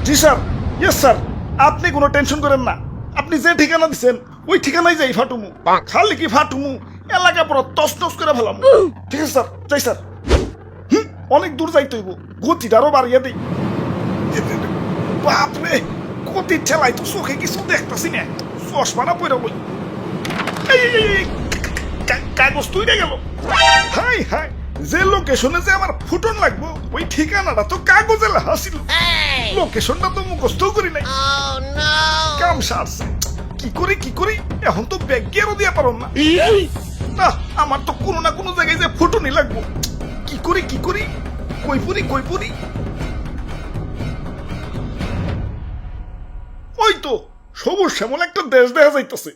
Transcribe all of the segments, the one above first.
জি sir, yes sir, আপনি কোনো tension করেন না। আপনি যে ঠিকানা দিচ্ছেন ওই ঠিকানায় যাই ফাটুমু। খালি কি ফাটুমু, এলাকা পুরো তছনছ করে ফেলাম। ঠিক আছে স্যার, যাই স্যার। অনেক দূর যাইতে হইব, গতিটা আরো বাড়িয়ে দিই। বাপরে, গতির ঠেলাই তো চোখে কিছু দেখতেছি না, চশমাটা পরে বই। কাগজ তুই গেল। হাই হাই, যে লোকেশনে যে আমার ফুটন লাগবো ওই ঠিকানাটা তো কাগজে লেখা ছিল। লোকেশনটা তো মুখস্থ করি নাই। কাম সারছে, কি করি এখন তো ব্যাগ গিয়েও দিয়া পারো না। না, আমার তো কোনো না কোনো জায়গায় যে ফুটনই লাগবো। কি করি কই পুরি। ওই তো সবুজ শ্যামল একটা দেশ দেখা যাইতেছে।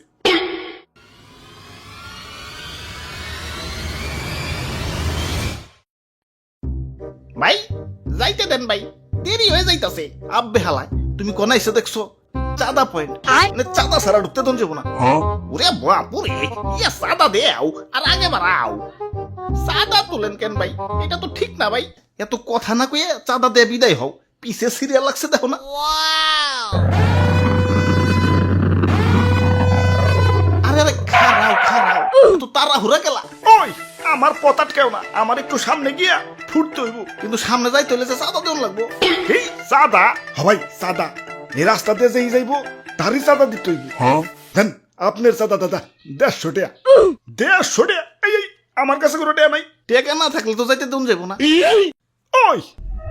ভাই যাইতে দেন ভাই, দেরি হয়ে যাইতাছে। আব্বে হালায়, তুমি কোন আইসে দেখছো? চাঁদা পয়েন্ট, মানে চাঁদা ছাড়া ঢুকতে দন যাবো না। ওরে বাপুরে, ইয়া চাঁদা দেও আর আগে বাড়াও। চাঁদা তুলেন কেন ভাই? এটা তো ঠিক না ভাই। এত কথা না কয়ে চাঁদা দিয়ে বিদায় হও, পিছে সিরিয়াল লাগছে দেখো না। আরে আরে খারাও, তো তাড়াহুড়া গেলা। ওই আমার পথ আটকেও না, আমার একটু সামনে গিয়া ফুটতে হইব। কিন্তু সামনে যাইতে হলে যে চাঁদা দেওয়া লাগবো। এই চাঁদা হবাই চাঁদা, এই রাস্তা দিয়ে যেই যাইব তারই চাঁদা দিতে হইব। দেন আপনার চাঁদা দাদা 150 টাকা। 150 টাকা? এই আমার কাছে কোনো টাকা নাই। টেকা না থাকলে তো যাইতে দেন যাবো না। ওই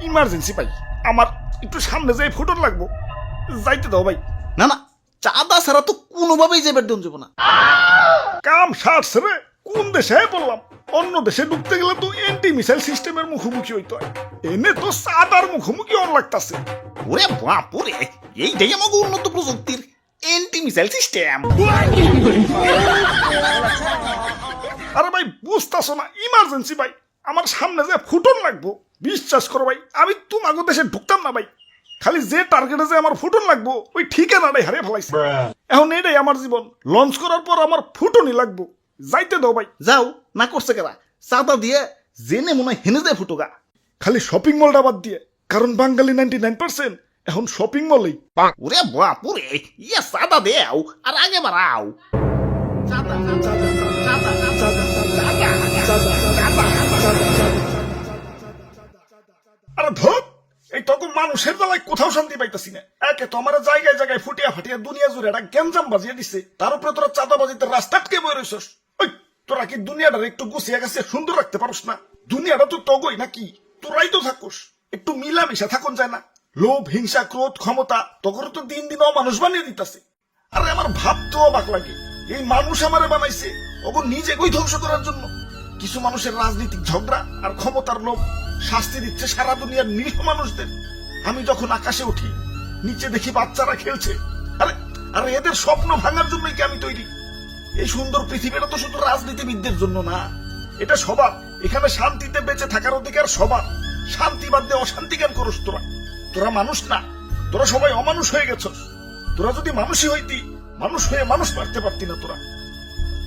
ইমার্জেন্সি ভাই, আমার একটু সামনে যাই ফুটন লাগবো, যাইতে দাও ভাই। না না, চাঁদা ছাড়া তো কোনোভাবেই যাবার দেন যাবো না। কাম সারছে রে, কোন দেশে বললাম? অন্য দেশে ঢুকতে গেলে তো এন্টি মিসাইল সিস্টেমের মুখোমুখি হইতে হয়, এনে তো চাঁদার মুখোমুখি অন লাগতাছে। ওরে বাপুরে, এইটাই আমাকে উন্নত প্রযুক্তির এন্টি মিসাইল সিস্টেম। আরে ভাই বুঝতাছো না, ইমার্জেন্সি ভাই, আমার সামনে যে ফুটন লাগবো। বিশ্বাস করো ভাই, আমি তোমাকে দেশে ঢুকতাম না ভাই। খালি যে টার্গেটে যে আমার ফুটন লাগবো ওই ঠিকানাটাই হারিয়ে ফেলাইছে। এখন এটাই আমার জীবন, লঞ্চ করার পর আমার ফুটনই লাগবো, যাইতে দাও ভাই। যাও না, করছে কেরা চাঁদা দিয়ে জেনে মনে হয় হেনে যায় ফুটোগা। খালি শপিং মলটা বাদ দিয়ে, কারণ বাঙালি 99% এখন শপিং মলেই। ওরে বাপুরে, ইয়া চাঁদা দেও আর আগে বাড়াও। আরে ধর, এই তখন মানুষের বেলায় কোথাও শান্তি পাইতেছি না। একে তো আমার জায়গায় জায়গায় ফুটিয়া ফাটিয়া দুনিয়া জুড়ে একটা গ্যাঞ্জাম বাজিয়ে দিছে, তার উপরে তোরা চাঁদাবাজিতে রাস্তা আটকে বয়ে রয়েছস। ওই তোরা কি দুনিয়াটা একটু গুছিয়ে গেছে সুন্দর রাখতে পারস না? দুনিয়াটা তো তগই নাকি, তোরাই তো থাকুস। একটু মিলামিশা থাকুন যায় না? লোভ, হিংসা, ক্রোধ, ক্ষমতা তখন তো দিন দিন অমানুষ বানিয়ে দিতেছে। আরে আমার ভাবতেও অবাক লাগে, এই মানুষ আমারে বানাইছে ওগো নিজে কই ধ্বংস করার জন্য। কিছু মানুষের রাজনৈতিক ঝগড়া আর ক্ষমতার লোভ শাস্তি দিচ্ছে সারা দুনিয়ার নিরীহ মানুষদের। আমি যখন আকাশে উঠি, নিচে দেখি বাচ্চারা খেলছে। আরে আরে এদের স্বপ্ন ভাঙার জন্যই কি আমি তৈরি? এই সুন্দর পৃথিবীটা তো শুধু রাজনীতিবিদদের জন্য না, এটা সবার। এখানে শান্তিতে বেঁচে থাকার অধিকার সবার। শান্তি বাদ দিয়ে অশান্তি জ্ঞান করস তোরা। তোরা মানুষ না, তোরা সবাই অমানুষ হয়ে গেছস। তোরা যদি মানুষই হইতি, মানুষ হয়ে মানুষ মারতে পারতি না।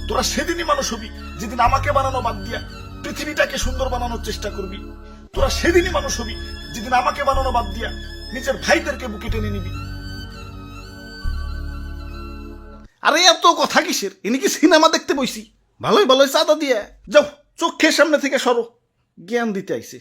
তোরা সেদিনই মানুষ হবি যেদিন আমাকে বানানো বাদ দিয়া পৃথিবীটাকে সুন্দর বানানোর চেষ্টা করবি। তোরা সেদিনই মানুষ হবি যেদিন আমাকে বানানো বাদ দিয়া নিজের ভাইদেরকে বুকে টেনে নিবি। আরে এত কথা কিসের? ইনি কি সিনেমা দেখতে বইছি? ভালোই চাঁদা দিয়ে যাও, চোখের সামনে থেকে সরো। জ্ঞান দিতে আইছে।